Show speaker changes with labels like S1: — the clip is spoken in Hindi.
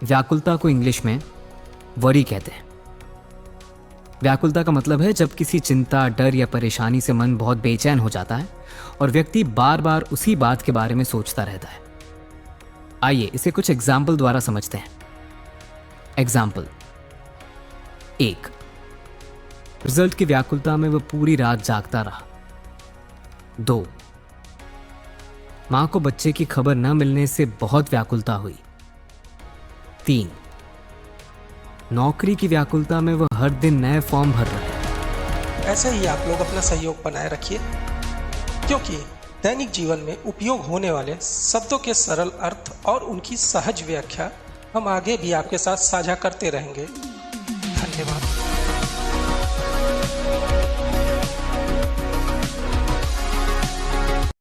S1: व्याकुलता को इंग्लिश में वरी कहते हैं। व्याकुलता का मतलब है जब किसी चिंता, डर या परेशानी से मन बहुत बेचैन हो जाता है और व्यक्ति बार बार उसी बात के बारे में सोचता रहता है। आइए इसे कुछ एग्जाम्पल द्वारा समझते हैं। एग्जाम्पल 1, रिजल्ट की व्याकुलता में वह पूरी रात जागता रहा। 2, मां को बच्चे की खबर न मिलने से बहुत व्याकुलता हुई। 3, नौकरी की व्याकुलता में वह हर दिन नए फॉर्म भर रहा है।
S2: ऐसे ही आप लोग अपना सहयोग बनाए रखिए, क्योंकि दैनिक जीवन में उपयोग होने वाले शब्दों के सरल अर्थ और उनकी सहज व्याख्या हम आगे भी आपके साथ साझा करते रहेंगे। धन्यवाद।